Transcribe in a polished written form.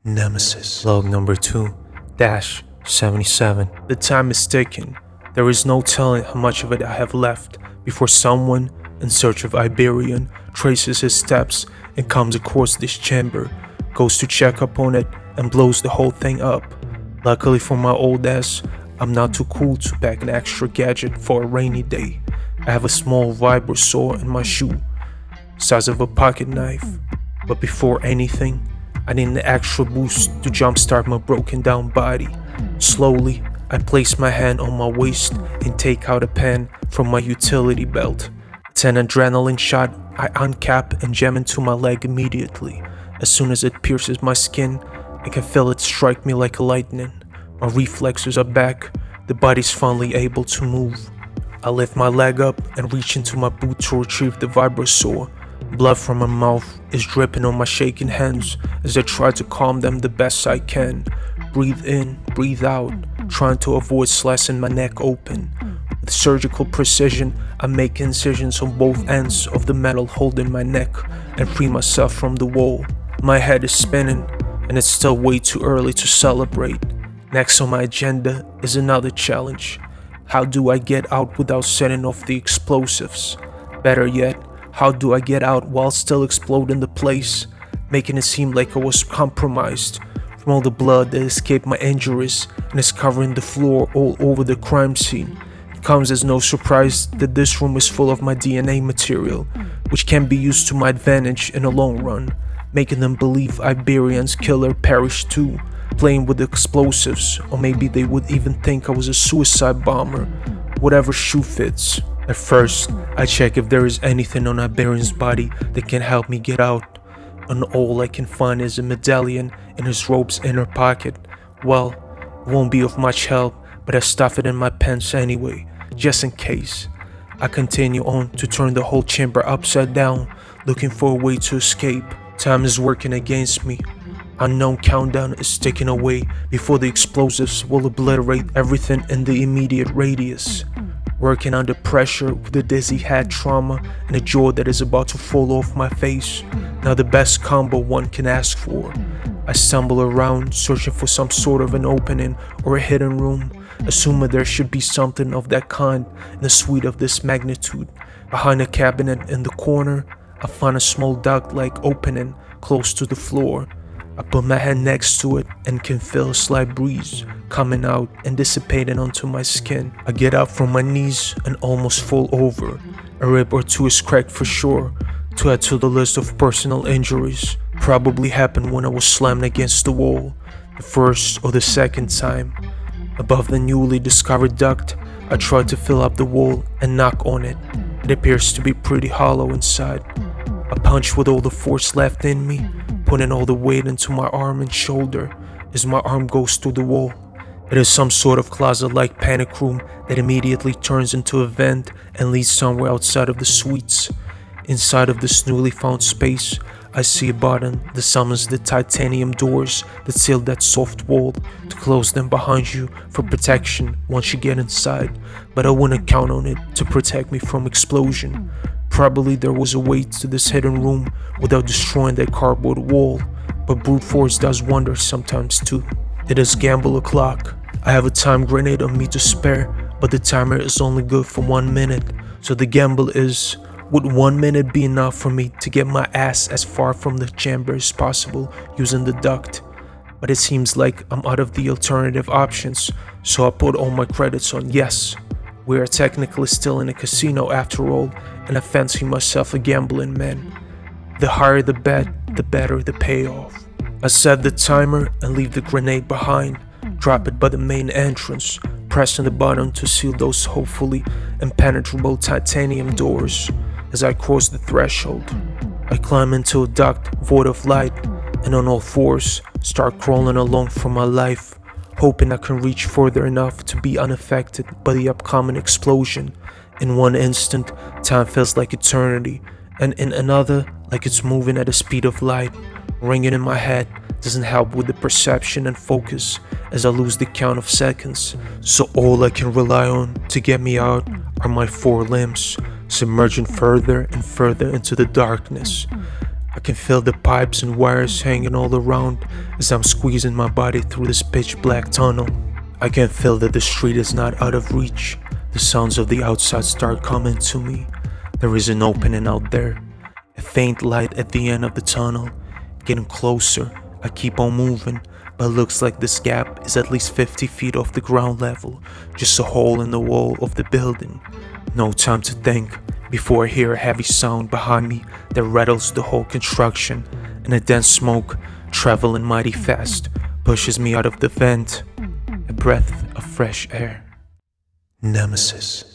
Nemesis. Log number 2-77. The time is ticking. There is no telling how much of it I have left before someone in search of Iberian traces his steps and comes across this chamber, goes to check up on it and blows the whole thing up. Luckily for my old ass, I'm not too cool to pack an extra gadget for a rainy day. I have a small vibro saw in my shoe, size of a pocket knife. But before anything, I need an extra boost to jumpstart my broken down body. Slowly, I place my hand on my waist and take out a pen from my utility belt. It's an adrenaline shot. I uncap and jam into my leg immediately. As soon as it pierces my skin, I can feel it strike me like lightning. My reflexes are back. The body's finally able to move. I lift my leg up and reach into my boot to retrieve the vibrosaur. Blood from my mouth is dripping on my shaking hands as I try to calm them the best I can. Breathe in, breathe out, trying to avoid slicing my neck open. With surgical precision, I make incisions on both ends of the metal holding my neck and free myself from the wall. My head is spinning, and it's still way too early to celebrate. Next on my agenda is another challenge. How do I get out without setting off the explosives? Better yet, how do I get out while still exploding the place, making it seem like I was compromised from all the blood that escaped my injuries and is covering the floor all over the crime scene? It comes as no surprise that this room is full of my DNA material, which can be used to my advantage in the long run, making them believe Iberian's killer perished too, playing with explosives, or maybe they would even think I was a suicide bomber. Whatever shoe fits. At first, I check if there is anything on Iberian's body that can help me get out, and all I can find is a medallion in his robe's inner pocket. Well, it won't be of much help, but I stuff it in my pants anyway, just in case. I continue on to turn the whole chamber upside down, looking for a way to escape. Time is working against me. Unknown countdown is ticking away before the explosives will obliterate everything in the immediate radius. Working under pressure with a dizzy head trauma and a jaw that is about to fall off my face. Now the best combo one can ask for. I stumble around searching for some sort of an opening or a hidden room, assuming there should be something of that kind in a suite of this magnitude. Behind a cabinet in the corner, I find a small duct-like opening close to the floor. I put my hand next to it and can feel a slight breeze coming out and dissipating onto my skin. I get up from my knees and almost fall over. A rib or two is cracked for sure, to add to the list of personal injuries. Probably happened when I was slammed against the wall, the first or the second time. Above the newly discovered duct, I try to fill up the wall and knock on it. It appears to be pretty hollow inside. I punch with all the force left in me, putting all the weight into my arm and shoulder as my arm goes through the wall. It is some sort of closet-like panic room that immediately turns into a vent and leads somewhere outside of the suites. Inside of this newly found space, I see a button that summons the titanium doors that seal that soft wall to close them behind you for protection once you get inside, but I wouldn't count on it to protect me from explosion. Probably there was a way to this hidden room without destroying that cardboard wall, but brute force does wonders sometimes too. It is gamble o'clock. I have a time grenade on me to spare, but the timer is only good for 1 minute, so the gamble is, would 1 minute be enough for me to get my ass as far from the chamber as possible using the duct? But it seems like I'm out of the alternative options, so I put all my credits on yes. We are technically still in a casino after all, and I fancy myself a gambling man. The higher the bet, the better the payoff. I set the timer and leave the grenade behind, drop it by the main entrance, pressing the button to seal those hopefully impenetrable titanium doors. As I cross the threshold, I climb into a duct void of light and on all fours start crawling along for my life, hoping I can reach further enough to be unaffected by the upcoming explosion. In one instant, time feels like eternity, and in another, like it's moving at the speed of light. Ringing in my head doesn't help with the perception and focus as I lose the count of seconds, so all I can rely on to get me out are my 4 limbs, submerging further and further into the darkness. I can feel the pipes and wires hanging all around as I'm squeezing my body through this pitch black tunnel. I can feel that the street is not out of reach. The sounds of the outside start coming to me. There is an opening out there, a faint light at the end of the tunnel. Getting closer, I keep on moving, but it looks like this gap is at least 50 feet off the ground level, just a hole in the wall of the building. No time to think before I hear a heavy sound behind me that rattles the whole construction, and a dense smoke, traveling mighty fast, pushes me out of the vent. A breath of fresh air. Nemesis.